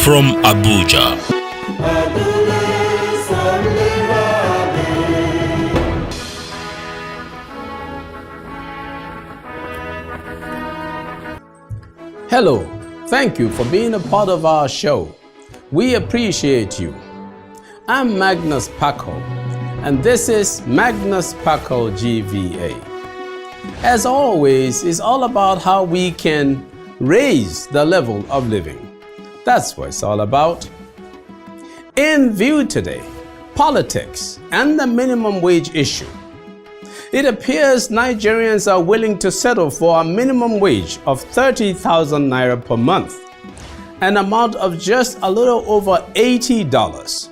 from Abuja. Hello, thank you for being a part of our show. We appreciate you. I'm Magnus Kpakol, and this is Magnus Kpakol GVA. As always, it's all about how we can raise the level of living. That's what it's all about. In view today, politics and the minimum wage issue. It appears Nigerians are willing to settle for a minimum wage of 30,000 naira per month, an amount of just a little over $80.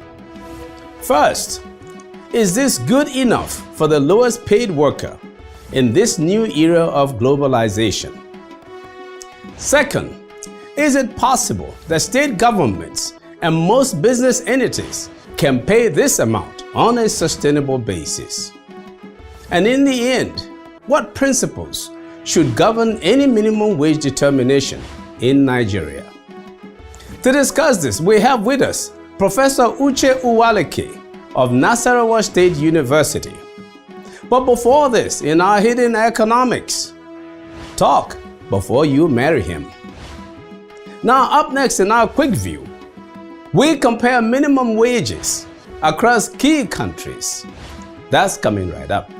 First, is this good enough for the lowest paid worker in this new era of globalization? Second, is it possible that state governments and most business entities can pay this amount on a sustainable basis? And in the end, what principles should govern any minimum wage determination in Nigeria? To discuss this, we have with us Professor Uche Uwaleke of Nasarawa State University. But before this, in our hidden economics, talk before you marry him. Now, up next in our quick view, we compare minimum wages across key countries. That's coming right up.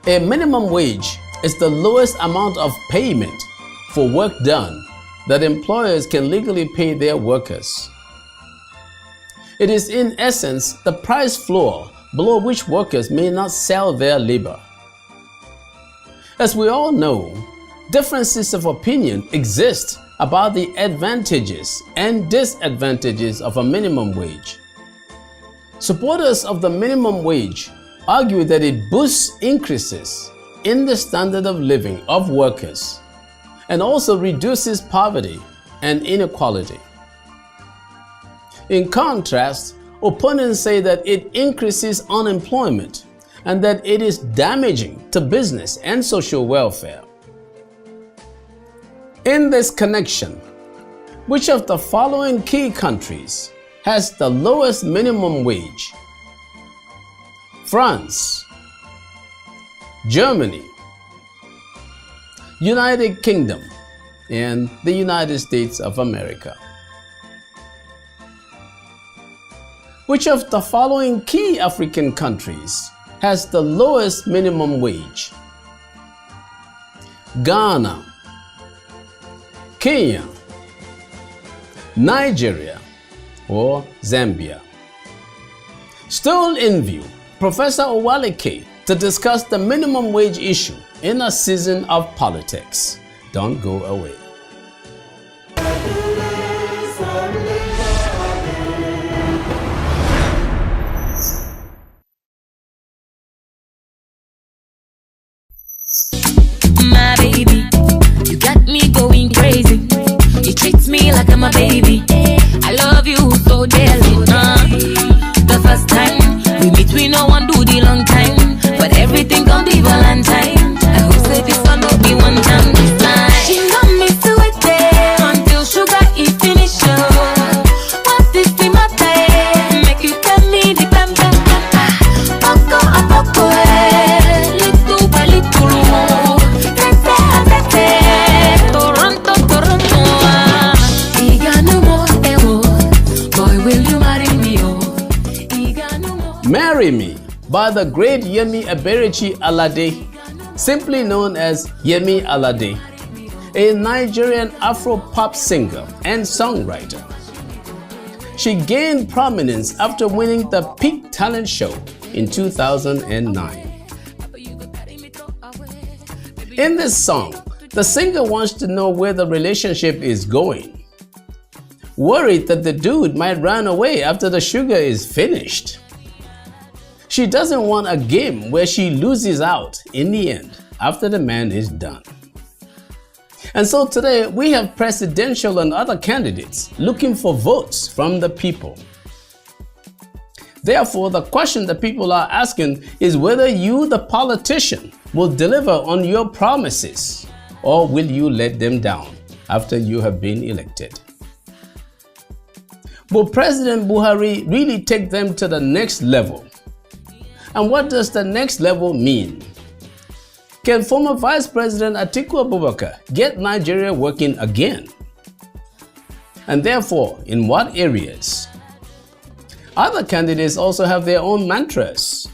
A minimum wage is the lowest amount of payment for work done that employers can legally pay their workers. It is in essence the price floor below which workers may not sell their labor. As we all know, differences of opinion exist about the advantages and disadvantages of a minimum wage. Supporters of the minimum wage argue that it boosts increases in the standard of living of workers and also reduces poverty and inequality. In contrast, opponents say that it increases unemployment and that it is damaging to business and social welfare. In this connection, which of the following key countries has the lowest minimum wage? France, Germany, United Kingdom, and the United States of America. Which of the following key African countries has the lowest minimum wage? Ghana, Kenya, Nigeria, or Zambia? Still in view, Professor Uwaleke to discuss the minimum wage issue in a season of politics. Don't go away. My baby, you got me going crazy. You treat me like I'm a baby. I love you so dearly. The first time we meet, we no one do the long time, but everything gon' be Valentine. I hope say this one will be one time this time. She got me to it there until sugar is finished. What is the matter? Make you tell me the time. Poco a poco, little by little more. Toronto, Toronto. Iga no more, boy, will you marry me? Iga no more. Marry Me by the great Yemi Eberechi Alade, simply known as Yemi Alade, a Nigerian Afro-pop singer and songwriter. She gained prominence after winning the Peak Talent Show in 2009. In this song, the singer wants to know where the relationship is going, worried that the dude might run away after the sugar is finished. She doesn't want a game where she loses out in the end after the man is done. And so today we have presidential and other candidates looking for votes from the people. Therefore, the question that people are asking is whether you, the politician, will deliver on your promises, or will you let them down after you have been elected? Will President Buhari really take them to the next level? And what does the next level mean? Can former Vice President Atiku Abubakar get Nigeria working again? And therefore, in what areas? Other candidates also have their own mantras.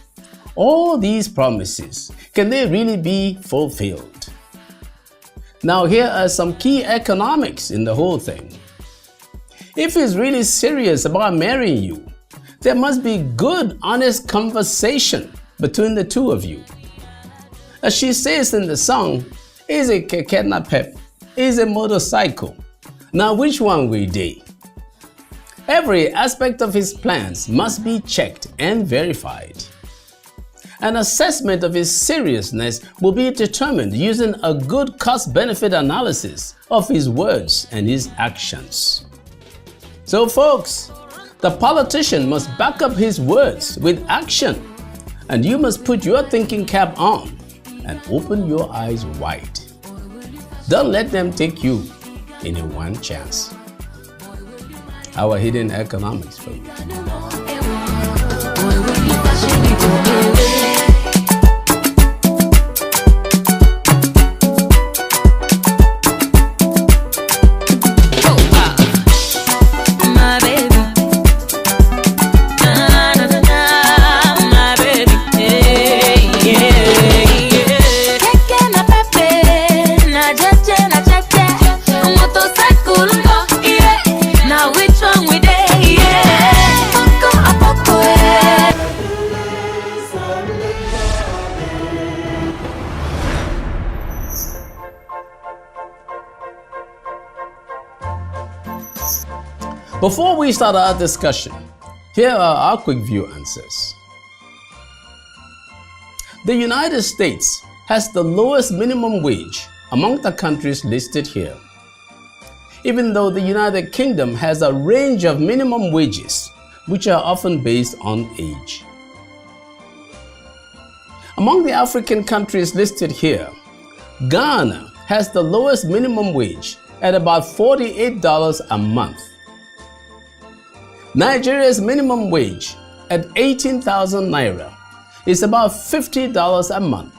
All these promises, can they really be fulfilled? Now, here are some key economics in the whole thing. If he's really serious about marrying you, there must be good, honest conversation between the two of you. As she says in the song, is it keke na pep? Is it motorcycle? Now which one will they? Every aspect of his plans must be checked and verified. An assessment of his seriousness will be determined using a good cost-benefit analysis of his words and his actions. So folks, the politician must back up his words with action, and you must put your thinking cap on and open your eyes wide. Don't let them take you in a one chance. Our hidden economics for you. Before we start our discussion, here are our quick view answers. The United States has the lowest minimum wage among the countries listed here, even though the United Kingdom has a range of minimum wages which are often based on age. Among the African countries listed here, Ghana has the lowest minimum wage at about $48 a month. Nigeria's minimum wage at 18,000 naira is about $50 a month,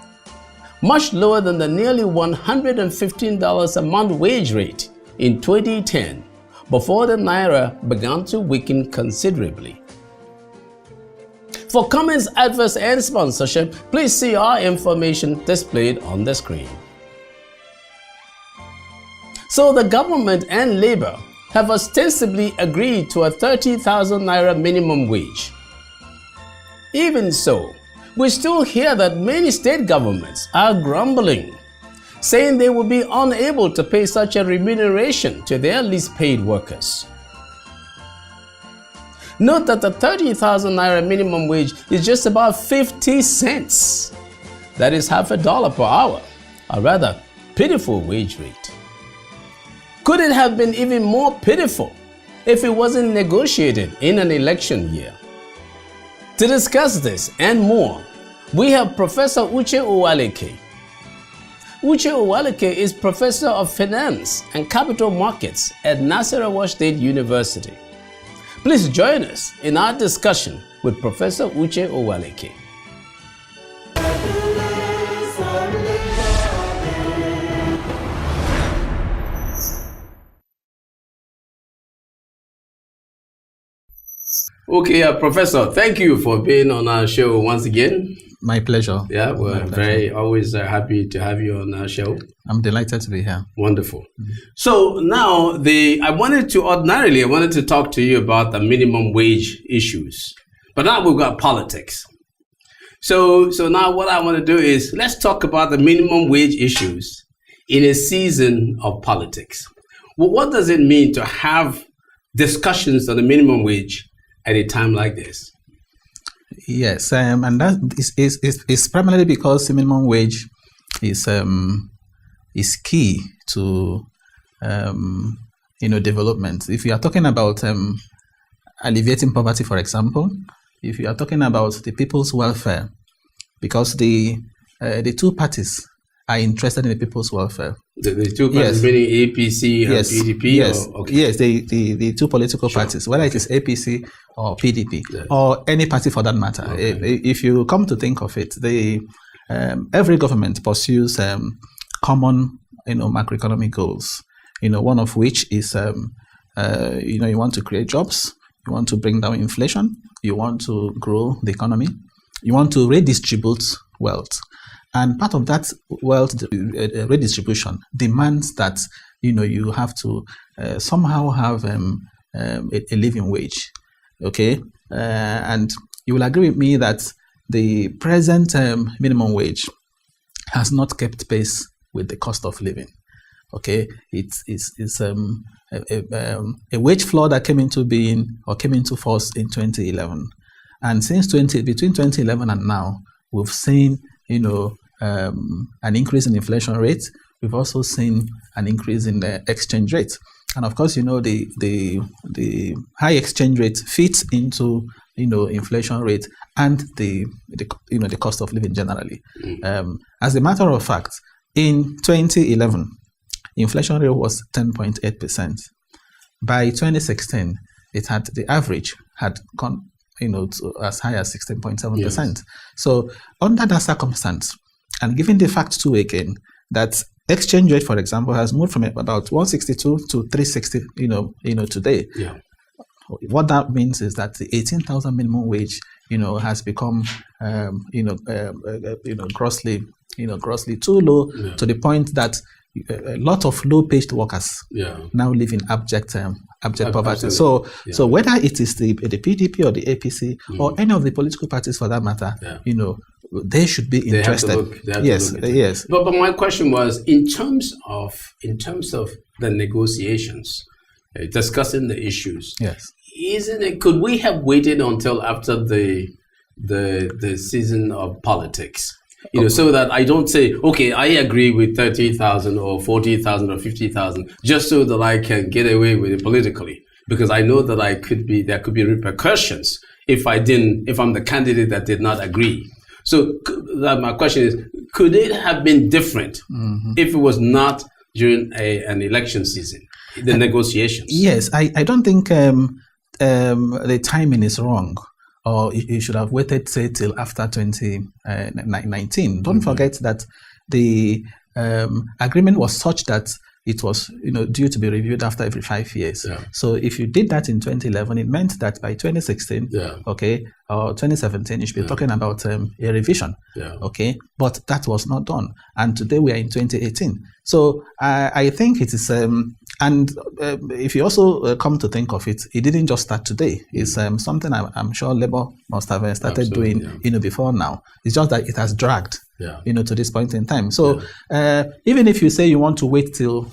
much lower than the nearly $115 a month wage rate in 2010, before the naira began to weaken considerably. For comments, adverts, and sponsorship, please see our information displayed on the screen. So the government and labor have ostensibly agreed to a 30,000 naira minimum wage. Even so, we still hear that many state governments are grumbling, saying they will be unable to pay such a remuneration to their least paid workers. Note that the 30,000 naira minimum wage is just about 50 cents. That is half a dollar per hour, a rather pitiful wage rate. Could it have been even more pitiful if it wasn't negotiated in an election year? To discuss this and more, we have Professor Uche Owaleke. Uche Owaleke is Professor of Finance and Capital Markets at Nasarawa State University. Please join us in our discussion with Professor Uche Owaleke. Okay, Professor, thank you for being on our show once again. My pleasure. Yeah, we're always happy to have you on our show. I'm delighted to be here. Wonderful. So now I wanted to talk to you about the minimum wage issues, but now we've got politics. So now what I want to do is let's talk about the minimum wage issues in a season of politics. Well, what does it mean to have discussions on the minimum wage at a time like this? Yes, and that is primarily because the minimum wage is key to development. If you are talking about alleviating poverty, for example, if you are talking about the people's welfare, because the two parties are interested in the people's welfare. The two parties, meaning APC and PDP? Yes, yes, the two political parties, whether it is APC or PDP, or any party for that matter. Okay. If you come to think of it, every government pursues common, macroeconomic goals. One of which is, you want to create jobs, you want to bring down inflation, you want to grow the economy, you want to redistribute wealth. And part of that wealth redistribution demands that, you have to somehow have a living wage. Okay? And you will agree with me that the present minimum wage has not kept pace with the cost of living. Okay? It's a wage floor that came into being or came into force in 2011. And since between 2011 and now, we've seen, an increase in inflation rate. We've also seen an increase in the exchange rate. And of course, the high exchange rate fits into, inflation rate and the cost of living generally. As a matter of fact, in 2011, inflation rate was 10.8%. By 2016, the average had gone, to as high as 16.7%. Yes. So under that circumstance, and given the fact too again that exchange rate, for example, has moved from about 162 to 360, today. Yeah. What that means is that the 18,000 minimum wage, has become, grossly too low, to the point that a lot of low-paid workers now live in abject poverty. So whether it is the PDP or the APC or any of the political parties for that matter, they should be interested. Yes. But my question was in terms of the negotiations, discussing the issues. Yes. Isn't it? Could we have waited until after the season of politics? So that I don't say, okay, I agree with 30,000 or 40,000 or 50,000, just so that I can get away with it politically, because I know that there could be repercussions if I'm the candidate that did not agree. So my question is, could it have been different if it was not during an election season, the negotiations? Yes, I don't think the timing is wrong. Or you should have waited, say, till after 2019. Don't forget that the agreement was such that it was, due to be reviewed after every 5 years. Yeah. So if you did that in 2011, it meant that by 2016, or 2017, you should be talking about a revision. Yeah. Okay, but that was not done, and today we are in 2018. So I think it is, and if you also come to think of it, it didn't just start today. It's something I'm sure Labour must have started doing, before now. It's just that it has dragged. To this point in time. So even if you say you want to wait till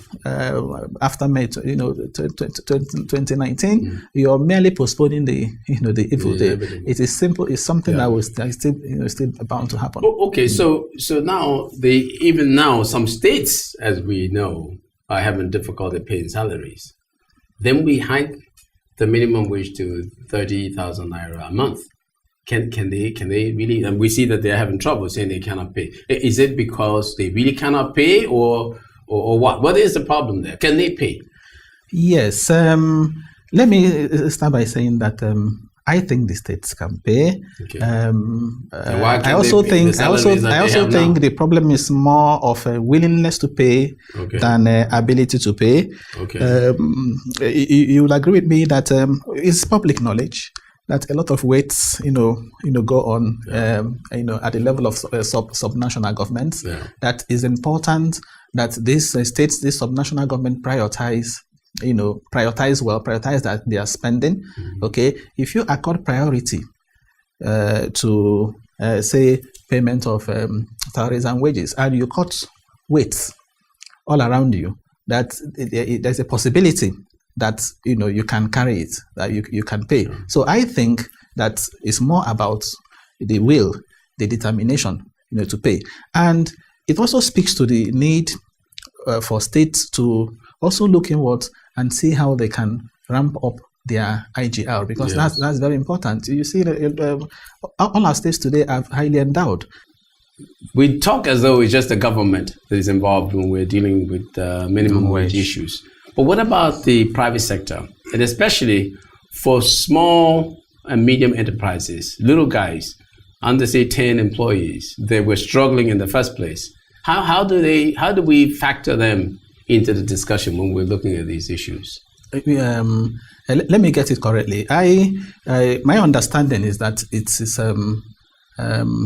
after May, 2019, you're merely postponing the evil day. It is simple. It's something that was still bound to happen. Okay, so now even now some states, as we know, are having difficulty paying salaries. Then we hike the minimum wage to 30,000 naira a month. Can they really? And we see that they are having trouble saying they cannot pay. Is it because they really cannot pay, or what? What is the problem there? Can they pay? Yes. Let me start by saying that I think the states can pay. Okay. I also think the problem is more of a willingness to pay than ability to pay. Okay. You will agree with me that it's public knowledge that a lot of weights, go on, at the level of subnational governments. Yeah. That is important that these states, this subnational government prioritize that they are spending. Mm-hmm. Okay, if you accord priority to say payment of salaries and wages, and you cut weights all around you, that there's a possibility that you can carry it, that you can pay. So I think that it's more about the will, the determination, to pay, and it also speaks to the need for states to also look inward and see how they can ramp up their IGR, because Yes. that's very important. You see, all our states today are highly endowed. We talk as though it's just the government that is involved when we're dealing with minimum wage issues. But what about the private sector? And especially for small and medium enterprises, little guys, under say 10 employees, they were struggling in the first place. How do we factor them into the discussion when we're looking at these issues? Let me get it correctly. My understanding is that it is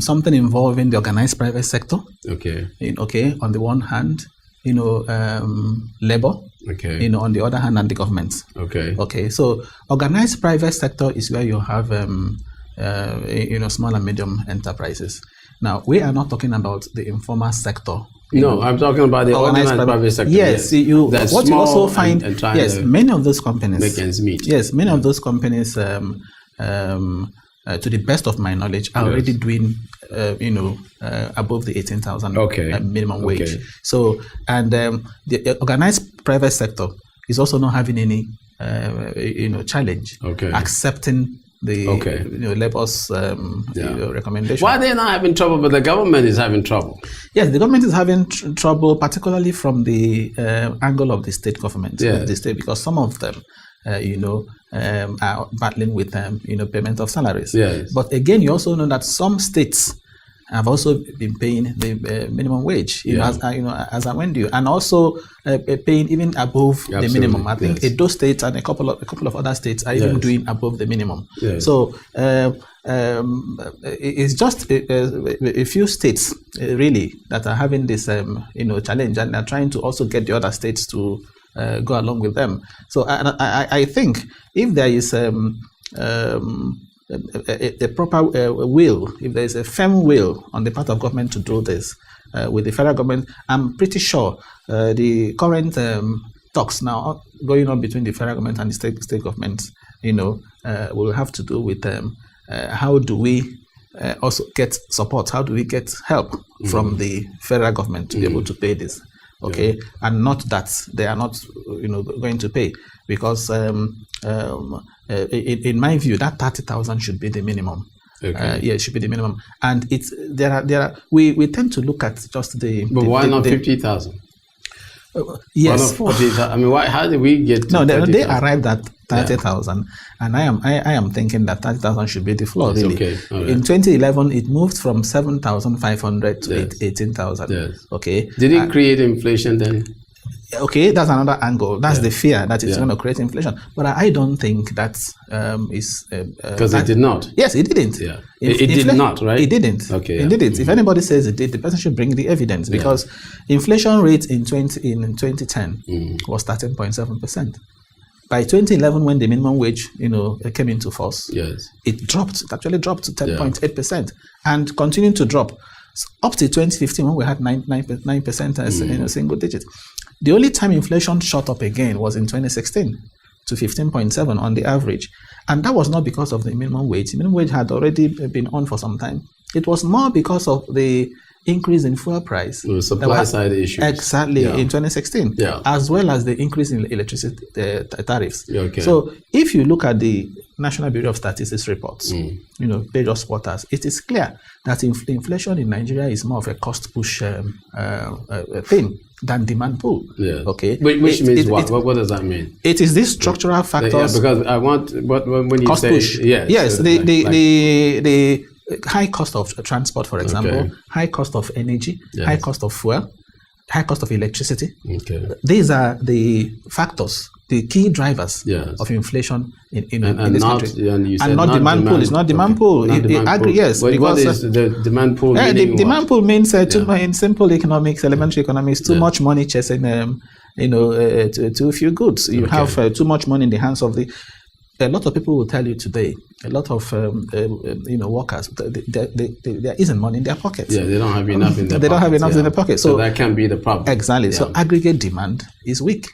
something involving the organized private sector. Okay. Okay. On the one hand, labor. Okay. On the other hand, and the government. Okay. Okay. So organized private sector is where you have small and medium enterprises. Now, we are not talking about the informal sector. No, I'm talking about the organized private sector. Yes, you also find, many of those companies make ends meet. Yes, many of those companies, to the best of my knowledge, are already doing, above the 18,000 minimum wage. So, and the organized private sector is also not having any, challenge accepting the labor's recommendation. Why are they not having trouble, but the government is having trouble? Yes, the government is having trouble, particularly from the angle of the state government, of the state, because some of them, are battling with payment of salaries. Yes. But again, you also know that some states have also been paying the minimum wage, as I went you, and also paying even above the minimum. I think those states and a couple of other states are even doing above the minimum. Yes. So it's just a few states really that are having this challenge, and are trying to also get the other states to go along with them. So I think if there is a proper will, if there is a firm will on the part of government to do this with the federal government, I'm pretty sure the current talks now going on between the federal government and the state governments, will have to do with how do we also get support, how do we get help from the federal government to be able to pay this. Okay, and not that they are not, going to pay, because in my view, that 30,000 should be the minimum. Okay. It should be the minimum, and we tend to look at just the. But why not 50,000? Yes. 40,000. I mean, how did we get? No, they arrived at 30,000, and I am thinking that 30,000 should be the floor. Really. Okay. Right. In 2011, it moved from 7,500 to 18,000. Yes. Okay. Did it create inflation then? Okay, that's another angle. That's the fear that it's going to create inflation. But I don't think that is because it did not. Yes, it didn't. Yeah, it did not, right? It didn't. Okay, it didn't. If anybody says it did, the person should bring the evidence, because inflation rate in 2010 was 13.7%. By 2011, when the minimum wage came into force, it dropped. It actually dropped to 10.8% and continued to drop up to 2015 when we had 9% as in a single digit. The only time inflation shot up again was in 2016 to 15.7 on the average. And that was not because of the minimum wage. The minimum wage had already been on for some time. It was more because of the increase in fuel price. The supply side issues. Exactly, in 2016, as well as the increase in electricity tariffs. Okay. So if you look at the National Bureau of Statistics reports, various quarters, it is clear that inflation in Nigeria is more of a cost push thing than demand pull. Yeah. Okay. Which means what? What does that mean? It is these structural factors. Because I want when you cost say push. Yes. The high cost of transport, for example, high cost of energy, high cost of fuel, high cost of electricity. Okay. These are the factors, the key drivers of inflation in this country. And not demand pull. It's not demand pull. Yes. What is the demand pull? The demand pull means, in simple economics, elementary economics, too much money chasing, too few goods. You have too much money in the hands of the. A lot of people will tell you today, a lot of workers, there isn't money in their pockets. Yeah, they don't have enough in their pockets. They don't have enough in their pockets. So that can be the problem. Exactly. So aggregate demand is weak.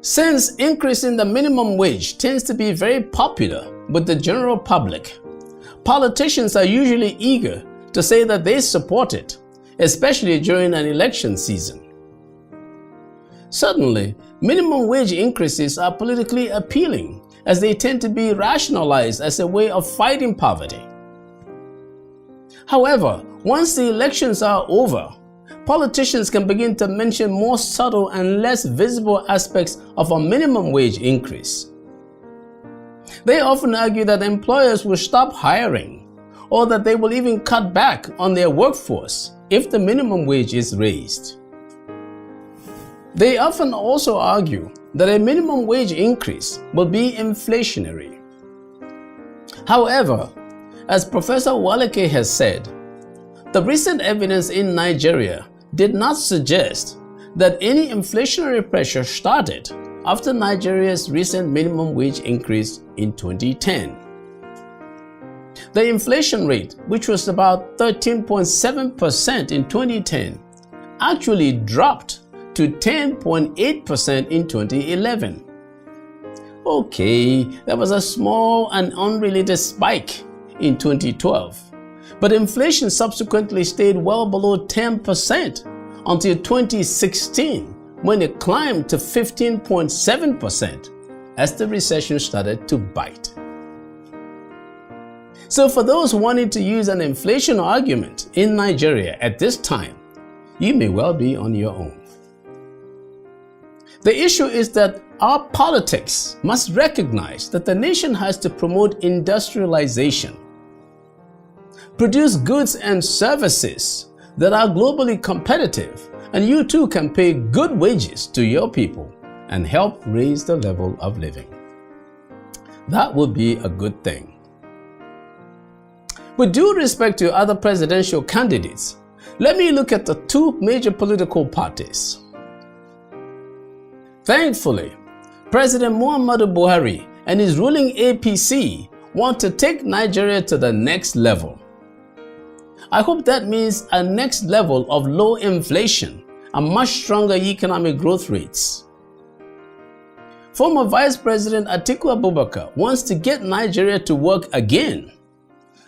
Since increasing the minimum wage tends to be very popular with the general public, politicians are usually eager to say that they support it, especially during an election season. Certainly, minimum wage increases are politically appealing as they tend to be rationalized as a way of fighting poverty. However, once the elections are over, politicians can begin to mention more subtle and less visible aspects of a minimum wage increase. They often argue that employers will stop hiring, or that they will even cut back on their workforce if the minimum wage is raised. They often also argue that a minimum wage increase will be inflationary. However, as Professor Waleke has said, the recent evidence in Nigeria did not suggest that any inflationary pressure started after Nigeria's recent minimum wage increase in 2010. The inflation rate, which was about 13.7% in 2010, actually dropped to 10.8% in 2011. Okay, there was a small and unrelated spike in 2012, but inflation subsequently stayed well below 10% until 2016, when it climbed to 15.7% as the recession started to bite. So for those wanting to use an inflation argument in Nigeria at this time, you may well be on your own. The issue is that our politics must recognize that the nation has to promote industrialization, produce goods and services that are globally competitive, and you too can pay good wages to your people and help raise the level of living. That would be a good thing. With due respect to other presidential candidates, let me look at the two major political parties. Thankfully, President Muhammadu Buhari and his ruling APC want to take Nigeria to the next level. I hope that means a next level of low inflation and much stronger economic growth rates. Former Vice President Atiku Abubakar wants to get Nigeria to work again.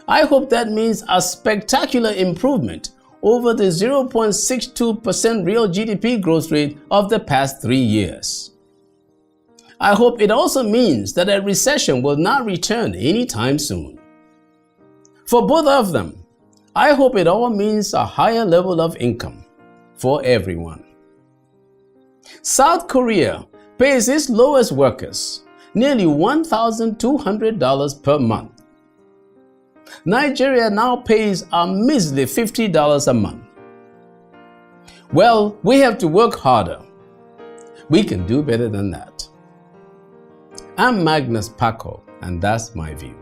I hope that means a spectacular improvement over the 0.62% real GDP growth rate of the past 3 years. I hope it also means that a recession will not return anytime soon. For both of them, I hope it all means a higher level of income for everyone. South Korea pays its lowest workers nearly $1,200 per month. Nigeria now pays a measly $50 a month. Well, we have to work harder. We can do better than that. I'm Magnus Kpakol, and that's my view.